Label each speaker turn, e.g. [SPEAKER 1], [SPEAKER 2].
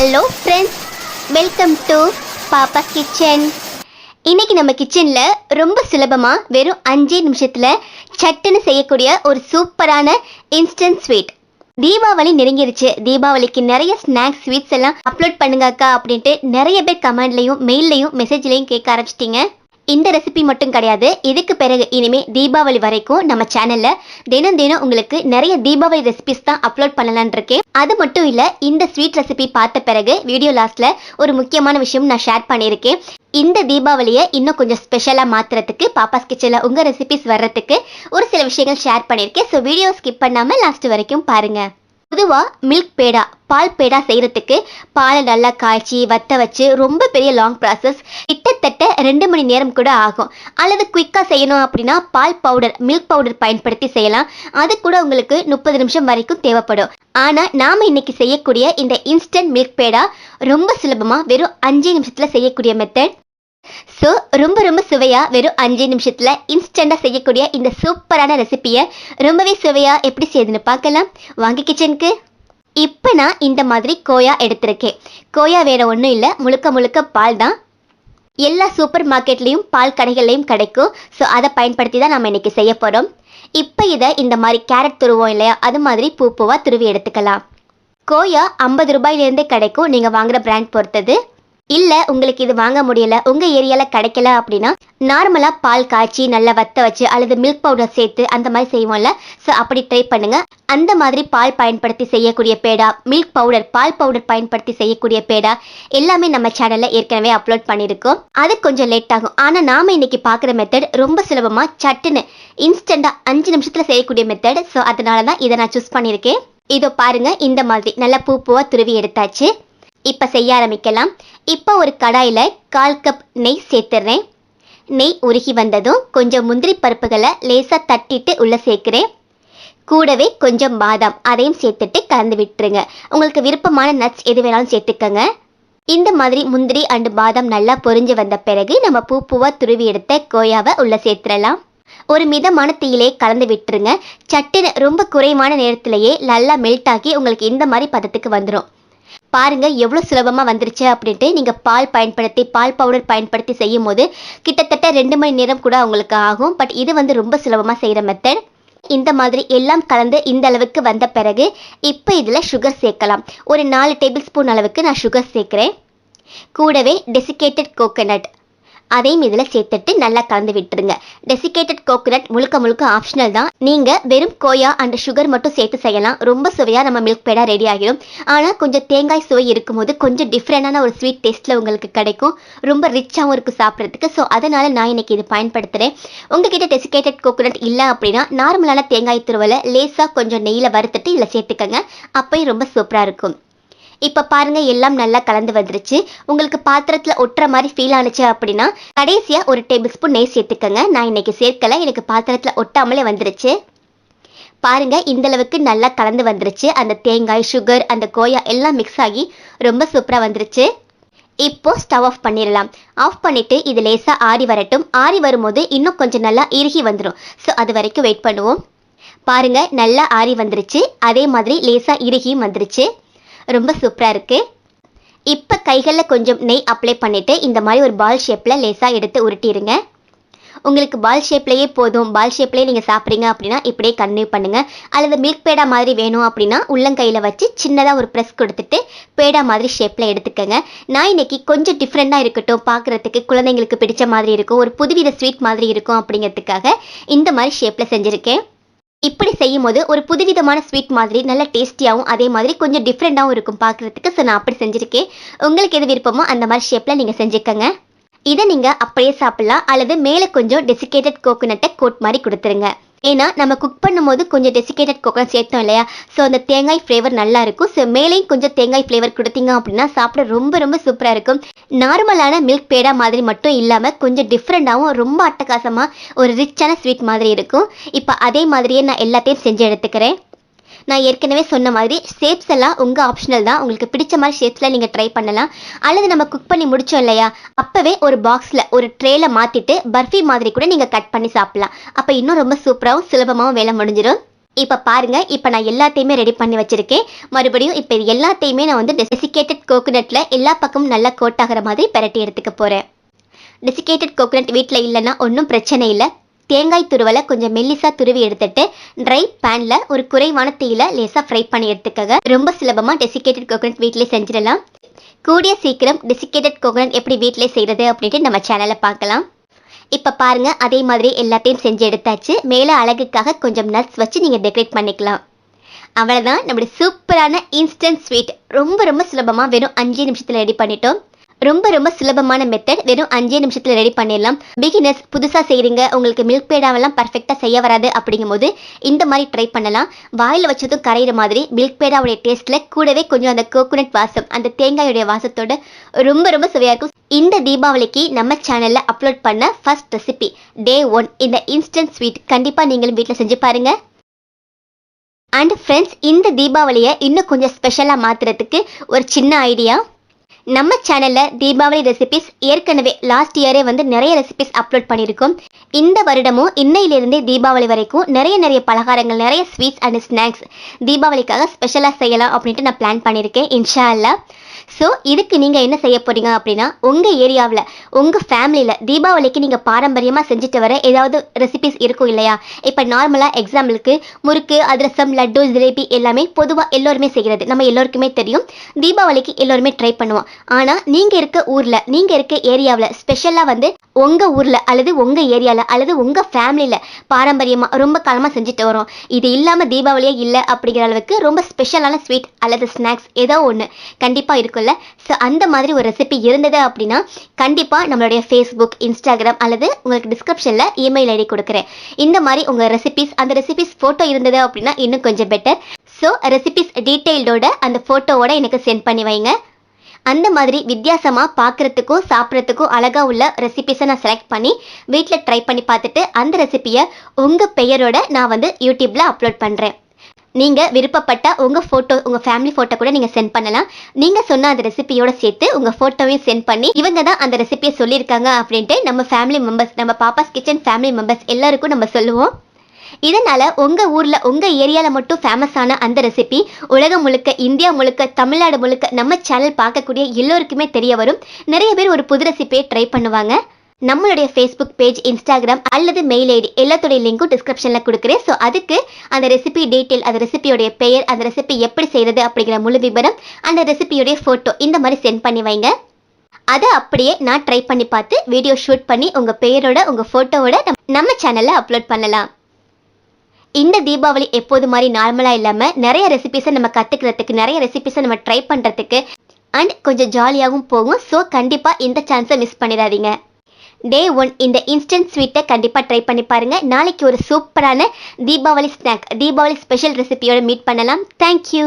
[SPEAKER 1] Hello friends, welcome to Pappas kitchen. இன்னைக்கு நம்ம கிச்சனில் ரொம்ப சுலபமாக வெறும் 5 நிமிஷத்தில் சட்டுன்னு செய்யக்கூடிய ஒரு சூப்பரான இன்ஸ்டன்ட் ஸ்வீட். தீபாவளி நெருங்கிருச்சு. தீபாவளிக்கு நிறைய ஸ்நாக்ஸ் ஸ்வீட்ஸ் எல்லாம் அப்லோட் பண்ணுங்க அக்கா அப்படின்ட்டு நிறைய பேர் கமெண்ட்லையும் மெயில்லையும் மெசேஜ்லையும் கேட்க ஆரம்பிச்சிட்டிங்க. இந்த ரெசிபி மட்டும் கிடையாது, இதுக்கு பிறகு இனிமே தீபாவளி வரைக்கும் நம்ம சேனல்ல தினம் தினம் உங்களுக்கு நிறைய தீபாவளி ரெசிபிஸ் தான் அப்லோட் பண்ணலான் இருக்கேன். அது மட்டும் இல்ல, இந்த ஸ்வீட் ரெசிபி பார்த்த பிறகு வீடியோ லாஸ்ட்ல ஒரு முக்கியமான விஷயம் நான் ஷேர் பண்ணியிருக்கேன். இந்த தீபாவளியை இன்னும் கொஞ்சம் ஸ்பெஷலா மாத்துறதுக்கு பாப்பாஸ் கிச்சன்ல உங்க ரெசிபிஸ் வர்றதுக்கு ஒரு சில விஷயங்கள் ஷேர் பண்ணியிருக்கேன். ஸோ வீடியோ ஸ்கிப் பண்ணாம லாஸ்ட் வரைக்கும் பாருங்க. பொதுவாக மில்க் பேடா பால் பேடா செய்கிறதுக்கு பாலை நல்லா காய்ச்சி வத்த வச்சு ரொம்ப பெரிய லாங் ப்ராசஸ், கிட்டத்தட்ட 2 மணி நேரம் கூட ஆகும். அல்லது குயிக்காக செய்யணும் அப்படின்னா பால் பவுடர் மில்க் பவுடர் பயன்படுத்தி செய்யலாம். அது கூட உங்களுக்கு 30 நிமிஷம் வரைக்கும் தேவைப்படும். ஆனால் நாம் இன்னைக்கு செய்யக்கூடிய இந்த இன்ஸ்டன்ட் மில்க் பேடா ரொம்ப சுலபமாக வெறும் 5 நிமிஷத்தில் செய்யக்கூடிய மெத்தட். ஸோ ரொம்ப சுவையாக வெறும் 5 நிமிஷத்தில் இன்ஸ்டண்ட்டாக செய்யக்கூடிய இந்த சூப்பரான ரெசிபியை ரொம்பவே சுவையாக எப்படி செய்யுதுன்னு பார்க்கலாம். வாங்க கிச்சனுக்கு. இப்போ நான் இந்த மாதிரி கோயா எடுத்திருக்கேன். கோயா வேற ஒன்றும் இல்லை, முழுக்க பால் தான். எல்லா சூப்பர் மார்க்கெட்லேயும் பால் கடைகள்லையும் கிடைக்கும். ஸோ அதை பயன்படுத்தி தான் நம்ம இன்னைக்கு செய்ய போகிறோம். இப்போ இதை இந்த மாதிரி கேரட் துருவோம் இல்லையா, அது மாதிரி பூவாக துருவி எடுத்துக்கலாம். கோயா 50 ரூபாயிலேருந்தே கிடைக்கும், நீங்கள் வாங்குகிற பிராண்ட் பொறுத்தது. இல்லை உங்களுக்கு இது வாங்க முடியல, உங்கள் ஏரியாவில் கிடைக்கல அப்படின்னா நார்மலாக பால் காய்ச்சி நல்லா வத்த வச்சு அல்லது மில்க் பவுடர் சேர்த்து அந்த மாதிரி செய்வோம்ல, ஸோ அப்படி ட்ரை பண்ணுங்கள். அந்த மாதிரி பால் பயன்படுத்தி செய்யக்கூடிய பேடா, மில்க் பவுடர் பால் பவுடர் பயன்படுத்தி செய்யக்கூடிய பேடா எல்லாமே நம்ம சேனலில் ஏற்கனவே அப்லோட் பண்ணியிருக்கோம். அது கொஞ்சம் லேட் ஆகும். ஆனால் நாம் இன்னைக்கு பார்க்குற மெத்தட் ரொம்ப சுலபமாக சட்டுன்னு இன்ஸ்டண்ட்டாக 5 நிமிஷத்தில் செய்யக்கூடிய மெத்தட். ஸோ அதனால தான் இதை நான் சூஸ் பண்ணியிருக்கேன். இதோ பாருங்கள், இந்த மாதிரி நல்லா பூவாக துருவி எடுத்தாச்சு. இப்போ செய்ய ஆரம்பிக்கலாம். இப்போ ஒரு கடாயில் 1/4 கப் நெய் சேர்த்துறேன். நெய் உருகி வந்ததும் கொஞ்சம் முந்திரி பருப்புகளை லேசாக தட்டிட்டு உள்ளே சேர்க்குறேன். கூடவே கொஞ்சம் பாதாம் அதையும் சேர்த்துட்டு கலந்து விட்டுருங்க. உங்களுக்கு விருப்பமான நட்ஸ் எது வேணாலும் சேர்த்துக்கங்க. இந்த மாதிரி முந்திரி அண்டு பாதாம் நல்லா பொரிஞ்சு வந்த பிறகு நம்ம பூவாக துருவி எடுத்த கோயாவை உள்ளே சேர்த்துடலாம். ஒரு மிதமான தீயிலே கலந்து விட்டுருங்க. சட்டுன்னு ரொம்ப குறைவான நேரத்திலேயே நல்லா மெல்ட் ஆகி உங்களுக்கு இந்த மாதிரி பதத்துக்கு வந்துடும். பாருங்க எவ்வளோ சுலபமாக வந்துருச்சு அப்படின்ட்டு. நீங்கள் பால் பயன்படுத்தி பால் பவுடர் பயன்படுத்தி செய்யும் போது கிட்டத்தட்ட 2 மணி நேரம் கூட உங்களுக்கு ஆகும். பட் இது ரொம்ப சுலபமாக செய்கிற மெத்தட். இந்த மாதிரி எல்லாம் கலந்து இந்த அளவுக்கு வந்த பிறகு இப்போ இதில் சுகர் சேர்க்கலாம். ஒரு 4 டேபிள் ஸ்பூன் அளவுக்கு நான் சுகர் சேர்க்குறேன். கூடவே டெசிகேட்டட் கோகோனட் அதையும் இதில் சேர்த்துட்டு நல்லா கலந்து விட்டுருங்க. டெசிகேட்டட் கோகோனட் முழுக்க ஆப்ஷனல் தான். நீங்கள் வெறும் கோயா அண்ட் சுகர் மட்டும் சேர்த்து செய்யலாம். ரொம்ப சுவையாக நம்ம மில்க் பேடா ரெடி ஆகிடும். ஆனால் கொஞ்சம் தேங்காய் சுவை இருக்கும்போது கொஞ்சம் டிஃப்ரெண்டான ஒரு ஸ்வீட் டேஸ்ட்டில் உங்களுக்கு கிடைக்கும். ரொம்ப ரிச்சாகவும் இருக்கும் சாப்பிட்றதுக்கு. ஸோ அதனால் நான் இன்னைக்கு இது பயன்படுத்துகிறேன். உங்ககிட்ட டெசிகேட்டட் கோகோனட் இல்லை அப்படின்னா நார்மலான தேங்காய் துருவலை லேசாக கொஞ்சம் நெய்யில் வறுத்துட்டு இதில் சேர்த்துக்கங்க. அப்போயும் ரொம்ப சூப்பராக இருக்கும். இப்போ பாருங்கள் எல்லாம் நல்லா கலந்து வந்துருச்சு. உங்களுக்கு பாத்திரத்தில் ஒட்டுற மாதிரி ஃபீல் ஆனிச்சு அப்படின்னா கடைசியாக ஒரு டேபிள் ஸ்பூன் நெய் சேர்த்துக்கங்க. நான் இன்னைக்கு சேர்க்கலை, எனக்கு பாத்திரத்தில் ஒட்டாமலே வந்துருச்சு. பாருங்கள் இந்தளவுக்கு நல்லா கலந்து வந்துருச்சு. அந்த தேங்காய் சுகர் அந்த கோயா எல்லாம் மிக்ஸ் ஆகி ரொம்ப சூப்பராக வந்துருச்சு. இப்போ ஸ்டவ் ஆஃப் பண்ணிடலாம். ஆஃப் பண்ணிவிட்டு இது லேசாக ஆறி வரட்டும். ஆறி வரும்போது இன்னும் கொஞ்சம் நல்லா இறுகி வந்துடும். ஸோ அது வரைக்கும் வெயிட் பண்ணுவோம். பாருங்கள் நல்லா ஆறி வந்துருச்சு. அதே மாதிரி லேசாக இறுகியும் வந்துருச்சு. ரொம்ப சூப்பராக இருக்குது. இப்போ கைகளில் கொஞ்சம் நெய் அப்ளை பண்ணிவிட்டு இந்த மாதிரி ஒரு பால் ஷேப்பில் லேசாக எடுத்து உருட்டிடுங்க. உங்களுக்கு பால் ஷேப்லேயே போதும், பால் ஷேப்லேயே நீங்கள் சாப்பிட்றீங்க அப்படின்னா இப்படியே கன்டினியூ பண்ணுங்கள். அல்லது மில்க் பேடா மாதிரி வேணும் அப்படின்னா உள்ளங்கையில் வச்சு சின்னதாக ஒரு ப்ரெஸ் கொடுத்துட்டு பேடா மாதிரி ஷேப்பில் எடுத்துக்கங்க. நான் இன்னைக்கு கொஞ்சம் டிஃப்ரெண்ட்டாக இருக்கட்டும், பார்க்குறதுக்கு குழந்தைங்களுக்கு பிடிச்ச மாதிரி இருக்கும், ஒரு புதுவித ஸ்வீட் மாதிரி இருக்கும் அப்படிங்கிறதுக்காக இந்த மாதிரி ஷேப்பில் செஞ்சுருக்கேன். இப்படி செய்யும் போது ஒரு புதுவிதமான ஸ்வீட் மாதிரி நல்ல டேஸ்டியாகவும் அதே மாதிரி கொஞ்சம் டிஃப்ரெண்ட்டாகவும் இருக்கும் பார்க்குறதுக்கு. ஸோ நான் அப்படி செஞ்சுருக்கேன். உங்களுக்கு எது விருப்பமோ அந்த மாதிரி ஷேப்பில் நீங்கள் செஞ்சுக்கங்க. இதை நீங்கள் அப்படியே சாப்பிட்லாம். அல்லது மேலே கொஞ்சம் டெசிகேட்டட் கோகோனட்டை கோட் மாதிரி கொடுத்துருங்க. ஏன்னா நம்ம குக் பண்ணும்போது கொஞ்சம் டெசிகேட்டட் கோகோனட் சேர்த்தோம் இல்லையா, ஸோ அந்த தேங்காய் ஃப்ளேவர் நல்லா இருக்கும். ஸோ மேலேயும் கொஞ்சம் தேங்காய் ஃப்ளேவர் கொடுத்தீங்க அப்படின்னா சாப்பிட ரொம்ப சூப்பராக இருக்கும். நார்மலான மில்க் பேடா மாதிரி மட்டும் இல்லாமல் கொஞ்சம் டிஃப்ரெண்ட்டாகவும் ரொம்ப அட்டகாசமாக ஒரு ரிச்சான ஸ்வீட் மாதிரி இருக்கும். இப்போ அதே மாதிரியே நான் எல்லாத்தையும் செஞ்சு எடுத்துக்கிறேன். நான் ஏற்கனவே சொன்ன மாதிரி ஷேப்ஸ் எல்லாம் உங்கள் ஆப்ஷனல் தான். உங்களுக்கு பிடிச்ச மாதிரி ஷேப்ஸில் நீங்கள் ட்ரை பண்ணலாம். அல்லது நம்ம குக் பண்ணி முடித்தோம் இல்லையா, அப்போவே ஒரு பாக்ஸில் ஒரு ட்ரேயில் மாற்றிட்டு பர்ஃபி மாதிரி கூட நீங்கள் கட் பண்ணி சாப்பிட்லாம். அப்போ இன்னும் ரொம்ப சூப்பராகவும் சுலபமாகவும் வேலை முடிஞ்சிடும். இப்போ பாருங்க, இப்போ நான் எல்லாத்தையுமே ரெடி பண்ணி வச்சிருக்கேன். மறுபடியும் இப்போ இது எல்லாத்தையுமே நான் வந்து டெசிகேட்டட் கோகோனட்ல எல்லா பக்கமும் நல்லா கோட் ஆகிற மாதிரி பெரட்டி எடுத்துக்க போறேன். டெசிகேட்டட் கோகோனட் வீட்டில் இல்லைன்னா ஒன்றும் பிரச்சனை இல்லை. தேங்காய் துருவலை கொஞ்சம் மெல்லிசா துருவி எடுத்துட்டு ட்ரை பேன்ல ஒரு குறைவான தீயில லேசா ஃப்ரை பண்ணி எடுத்துக்கங்க. ரொம்ப சுலபமா டெசிகேட்டட் கோகோனட் வீட்டிலே செஞ்சிடலாம். கூடிய சீக்கிரம் டெசிகேட்டட் கோகோனட் எப்படி வீட்டிலே செய்யறது அப்படின்ட்டு நம்ம சேனலை பார்க்கலாம். இப்போ பாருங்க, அதே மாதிரி எல்லாத்தையும் செஞ்சு எடுத்தாச்சு. மேலே அழகுக்காக கொஞ்சம் நட்ஸ் வச்சு நீங்கள் டெக்கரேட் பண்ணிக்கலாம். அவ்வளோதான், நம்மளுடைய சூப்பரான இன்ஸ்டன்ட் ஸ்வீட் ரொம்ப ரொம்ப சுலபமாக வெறும் 5 நிமிஷத்தில் ரெடி பண்ணிட்டோம். ரொம்ப சுலபமான மெத்தட், வெறும் 5 நிமிஷத்தில் ரெடி பண்ணிடலாம். பிகினர்ஸ் புதுசாக செய்கிறீங்க, உங்களுக்கு மில்க் பேடாவெல்லாம் பர்ஃபெக்டாக செய்ய வராது அப்படிங்கும்போது இந்த மாதிரி ட்ரை பண்ணலாம். வாயில் வச்சதும் கரையிற மாதிரி மில்க் பேடாவுடைய டேஸ்ட்டில் கூடவே கொஞ்சம் அந்த கோகோனட் வாசம், அந்த தேங்காயுடைய வாசத்தோட ரொம்ப சுவையாக இருக்கும். இந்த தீபாவளிக்கு நம்ம சேனலில் அப்லோட் பண்ண ஃபர்ஸ்ட் ரெசிபி Day 1 இந்த இன்ஸ்டன்ட் ஸ்வீட் கண்டிப்பாக நீங்களும் வீட்டில் செஞ்சு பாருங்க. அண்ட் ஃப்ரெண்ட்ஸ், இந்த தீபாவளியை இன்னும் கொஞ்சம் ஸ்பெஷலாக மாற்றுறதுக்கு ஒரு சின்ன ஐடியா. நம்ம சேனலில் தீபாவளி ரெசிபிஸ் ஏற்கனவே லாஸ்ட் இயரே வந்து நிறைய ரெசிபிஸ் அப்லோட் பண்ணியிருக்கோம். இந்த வருடமும் இன்னையிலிருந்தே தீபாவளி வரைக்கும் நிறைய பலகாரங்கள், நிறைய ஸ்வீட்ஸ் அண்ட் ஸ்நாக்ஸ் தீபாவளிக்காக ஸ்பெஷலாக செய்யலாம் அப்படின்ட்டு நான் பிளான் பண்ணியிருக்கேன், இன்ஷா அல்லா. ஸோ இதுக்கு நீங்கள் என்ன செய்ய போகிறீங்க அப்படின்னா, உங்கள் ஏரியாவில் உங்கள் ஃபேமிலியில் தீபாவளிக்கு நீங்கள் பாரம்பரியமாக செஞ்சுட்டு வர ஏதாவது ரெசிபிஸ் இருக்கும் இல்லையா? இப்போ நார்மலாக எக்ஸாம்பிளுக்கு முறுக்கு, அதிரசம், லட்டு, ஜிலேபி எல்லாமே பொதுவாக எல்லோருமே செய்கிறது நம்ம எல்லோருக்குமே தெரியும். தீபாவளிக்கு எல்லோருமே ட்ரை பண்ணுவோம். ஆனால் நீங்கள் இருக்க ஊரில், நீங்கள் இருக்க ஏரியாவில் ஸ்பெஷலாக வந்து உங்கள் ஊரில் அல்லது உங்கள் ஏரியாவில் அல்லது உங்கள் ஃபேமிலியில் பாரம்பரியமாக ரொம்ப காலமாக செஞ்சுட்டு வரோம், இது இல்லாமல் தீபாவளியே இல்லை அப்படிங்கிற அளவுக்கு ரொம்ப ஸ்பெஷலான ஸ்வீட் அல்லது ஸ்நாக்ஸ் ஏதோ ஒன்று கண்டிப்பாக இருக்கும்ல. ஸோ அந்த மாதிரி ஒரு ரெசிபி இருந்தது அப்படின்னா கண்டிப்பாக நம்மளுடைய ஃபேஸ்புக், இன்ஸ்டாகிராம் அல்லது உங்களுக்கு டிஸ்கிரிப்ஷனில் இமெயில் ஐடி கொடுக்குறேன். இந்த மாதிரி உங்கள் ரெசிபிஸ், அந்த ரெசிபிஸ் ஃபோட்டோ இருந்தது அப்படின்னா இன்னும் கொஞ்சம் பெட்டர். ஸோ ரெசிபிஸ் டீட்டெயில்டோட அந்த ஃபோட்டோவோட எனக்கு சென்ட் பண்ணி வைங்க. அந்த மாதிரி வித்தியாசமாக பார்க்குறதுக்கும் சாப்பிட்றதுக்கும் அழகாக உள்ள ரெசிபிஸை நான் செலக்ட் பண்ணி வீட்டில் ட்ரை பண்ணி பார்த்துட்டு அந்த ரெசிபியை உங்கள் பெயரோட நான் வந்து யூடியூப்பில் அப்லோட் பண்ணுறேன். நீங்கள் விருப்பப்பட்ட உங்கள் ஃபோட்டோ, உங்கள் ஃபேமிலி ஃபோட்டோ கூட நீங்கள் சென்ட் பண்ணலாம். நீங்கள் சொன்ன அந்த ரெசிபியோட சேர்த்து உங்கள் ஃபோட்டோவையும் சென்ட் பண்ணி இவங்க தான் அந்த ரெசிபியை சொல்லியிருக்காங்க அப்படின்ட்டு நம்ம ஃபேமிலி மெம்பர்ஸ், நம்ம பாப்பாஸ் கிச்சன் ஃபேமிலி மெம்பர்ஸ் எல்லாருக்கும் நம்ம சொல்லுவோம். இதனால் உங்கள் ஊரில், உங்கள் ஏரியாவில் மட்டும் ஃபேமஸான அந்த ரெசிபி உலகம் முழுக்க, இந்தியா முழுக்க, தமிழ்நாடு முழுக்க நம்ம சேனல் பார்க்கக்கூடிய எல்லோருக்குமே தெரிய வரும். நிறைய பேர் ஒரு புது ரெசிபியை ட்ரை பண்ணுவாங்க. நம்மளுடைய ஃபேஸ்புக் பேஜ், இன்ஸ்டாகிராம் அல்லது மெயில் ஐடி எல்லாத்துடைய லிங்க்கும் டிஸ்கிரிப்ஷனில் கொடுக்குறேன். ஸோ அதுக்கு அந்த ரெசிபி டீட்டெயில், அந்த ரெசிபியோடைய பெயர், அந்த ரெசிபி எப்படி செய்கிறது அப்படிங்கிற முழு விவரம், அந்த ரெசிபியோடைய ஃபோட்டோ இந்த மாதிரி சென்ட் பண்ணி வைங்க. அதை அப்படியே நான் ட்ரை பண்ணி பார்த்து வீடியோ ஷூட் பண்ணி உங்கள் பெயரோட, உங்கள் ஃபோட்டோவோட நம்ம சேனலில் அப்லோட் பண்ணலாம். இந்த தீபாவளி எப்போது மாதிரி நார்மலாக இல்லாமல் நிறைய ரெசிபிஸை நம்ம கற்றுக்கிறதுக்கு, நிறைய ரெசிபிஸை நம்ம ட்ரை பண்ணுறதுக்கு அண்ட் கொஞ்சம் ஜாலியாகவும் போகும். ஸோ கண்டிப்பாக இந்த சான்ஸை மிஸ் பண்ணிடாதீங்க. Day 1 இந்த இன்ஸ்டன்ட் ஸ்வீட்டை கண்டிப்பாக ட்ரை பண்ணி பாருங்கள். நாளைக்கு ஒரு சூப்பரான தீபாவளி ஸ்நாக், தீபாவளி ஸ்பெஷல் ரெசிபியோட மீட் பண்ணலாம். தேங்க்யூ.